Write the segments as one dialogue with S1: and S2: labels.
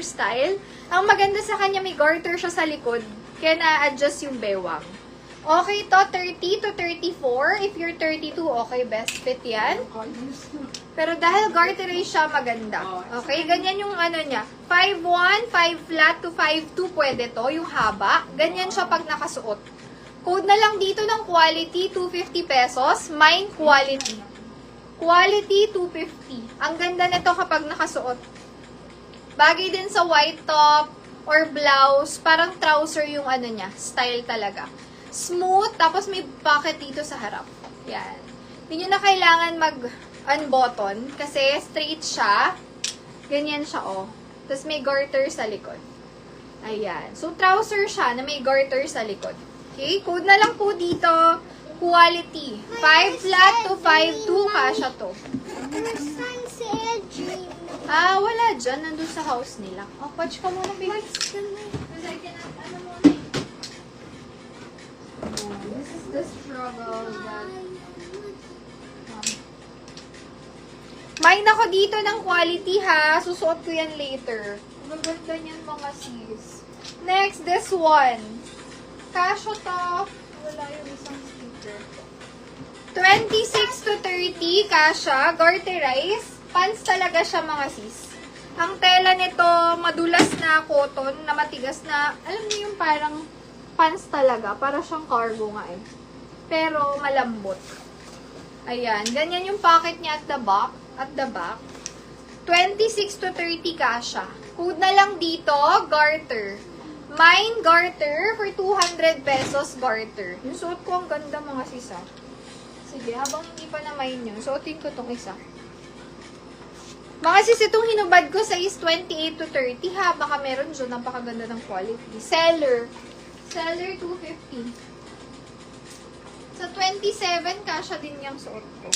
S1: style. Ang maganda sa kanya, may garter siya sa likod. Kaya na-adjust yung bewang. Okay to, 30 to 34. If you're 32, okay, best fit yan. Pero dahil garterized siya, maganda. Okay, ganyan yung ano niya. 5'1", 5 flat to 5'2", pwede to, yung haba. Ganyan siya pag nakasuot. Code na lang dito ng quality, 250 pesos. Mine quality. Quality, 250. Ang ganda nito kapag nakasuot. Bagay din sa white top or blouse. Parang trouser yung ano niya. Style talaga. Smooth, tapos may pocket dito sa harap. Yan. Hindi nyo na kailangan mag-unbutton kasi straight siya. Ganyan siya, oh. Tapos may garter sa likod. Ayan. So, trouser siya na may garter sa likod. Okay? Code na lang po dito. Quality. 5 flat to 5'2", kasha to. Wala dyan. Nandun sa house nila. Oh, watch ka muna, baby. Kasi I cannot, ano muna eh. This is the struggle that... Mine ako dito ng quality, ha. Susuot ko yan later. Maganda niyan, mga sis. Next, this one. Kasha to. Wala yung isang sticker. 26 to 30, kasha. Garterized. Pants talaga siya, mga sis. Ang tela nito, madulas na cotton, na matigas na, alam niyo yung parang pants talaga. Para siyang cargo nga eh. Pero malambot. Ayan. Ganyan yung pocket niya at the back. 26 to 30 kasha. Code na lang dito, garter. Mine garter for 200 pesos garter. Yung suot ko ang ganda, mga sisa. Sige, habang hindi pa na mine yun, suotin ko tong isa. Mga sis, itong hinubad ko sa is 28 to 30 ha. Baka meron dyan. Napakaganda ng quality. Seller. Seller 250. Sa 27, kasha din yung suot ko.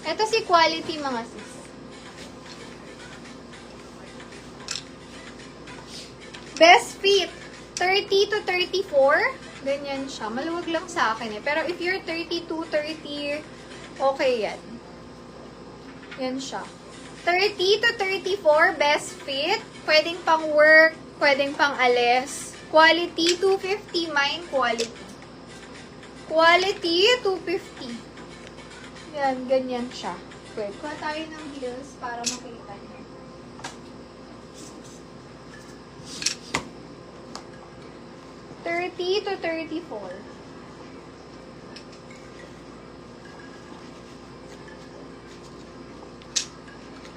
S1: Ito si quality, mga sis. Best fit. 30 to 34. Ganyan siya. Maluwag lang sa akin eh. Pero if you're 32, 30, okay yan. Yan siya. 30 to 34, best fit. Pwedeng pang work, pwedeng pang alis. Quality, 250. Mine, quality. Quality, 250. Yan, ganyan siya. Pwede. Kuha tayo ng heels para makita niyo. $30 to 34.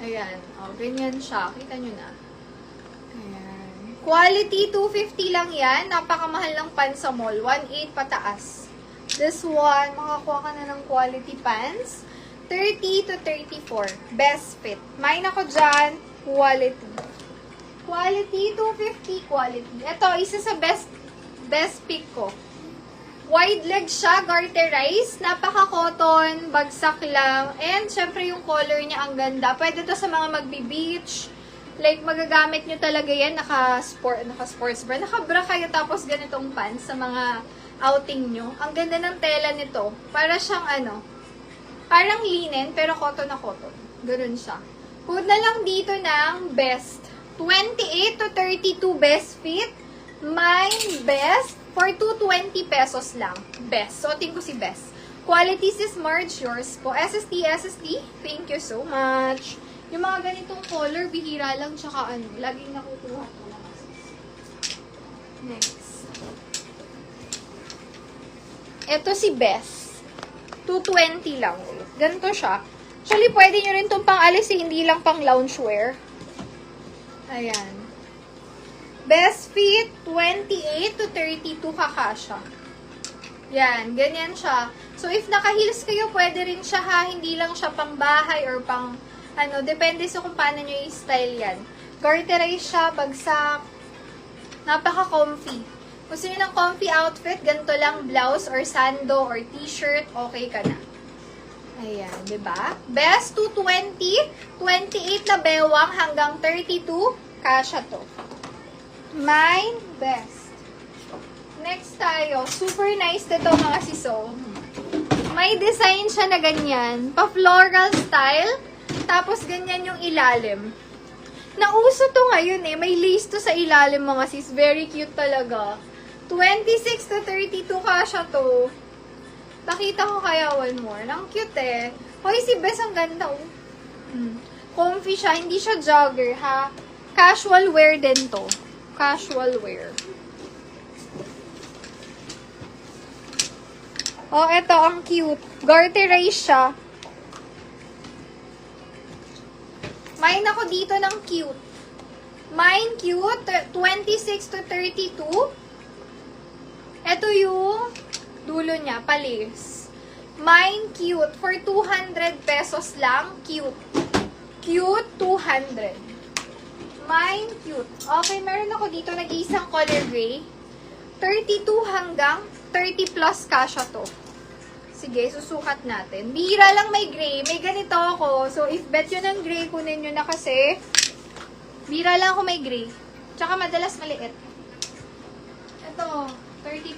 S1: Ayan. O, ganyan siya. Kita nyo na. Ayan. Quality, 250 lang yan. Napakamahal ng pants sa mall. 1.8 pataas. This one, makakuha ka na ng quality pants. 30 to 34. Best fit. Mine ako dyan. Quality. Quality, 250 quality. Ito, isa sa best pick ko. Wide leg siya, garterized. Napaka-cotton, bagsak lang. And, syempre, yung color niya ang ganda. Pwede to sa mga magbi-beach. Like, magagamit nyo talaga yan. Naka-sports bra. Naka-bra kayo tapos ganitong pants sa mga outing nyo. Ang ganda ng tela nito. Para siyang parang linen, pero cotton na cotton. Ganun siya. Code na lang dito ng best. 28 to 32 best fit. Mine best for 220 pesos lang. Best. Suotin ko si best. Quality is merge yours po. SST. Thank you so much. Yung mga ganitong color, bihira lang, tsaka laging nakukuha ko lang. Next. Ito si Best. 220 lang. Ganito siya. Actually, pwede nyo rin itong pang-alis, hindi lang pang loungewear. Ayan. Best fit, 28 to 32 kakasya. Yan, ganyan siya. So, if naka-heels kayo, pwede rin siya ha. Hindi lang siya pang bahay or pang, depende sa kung paano nyo i-style yan. Garterized siya, bagsak. Napaka-comfy. Kung sino ng comfy outfit, ganito lang, blouse or sando or t-shirt, okay ka na. Ayan, diba? Best, 220, 28 na bewang hanggang 32, kasya to. Mine, best. Next tayo. Super nice nito, mga siso. May design siya na ganyan. Pa-floral style. Tapos ganyan yung ilalim. Nauso to ngayon eh. May lace to sa ilalim mga sis. Very cute talaga. 26 to 32 kasha to. Pakita ko kaya one more. Ang cute eh. Hoy, si Bes ang ganda oh. Comfy siya. Hindi siya jogger ha. Casual wear din to. Casual wear. Oh, eto ang cute. Garterized siya. Mine ako dito ng cute. Mine cute, 26 to 32. Ito yung dulo niya, palis. Mine cute, for 200 pesos lang, cute. Cute, 200. Mine cute. Okay, meron ako dito nag-iisang color gray. 32 hanggang 30 plus kasha to. Sige, susukat natin. Bihira lang may gray. May ganito ako. So, if bet yun ng gray, kunin nyo na kasi. Bihira lang ako may gray. Tsaka madalas maliit. Ito, 32.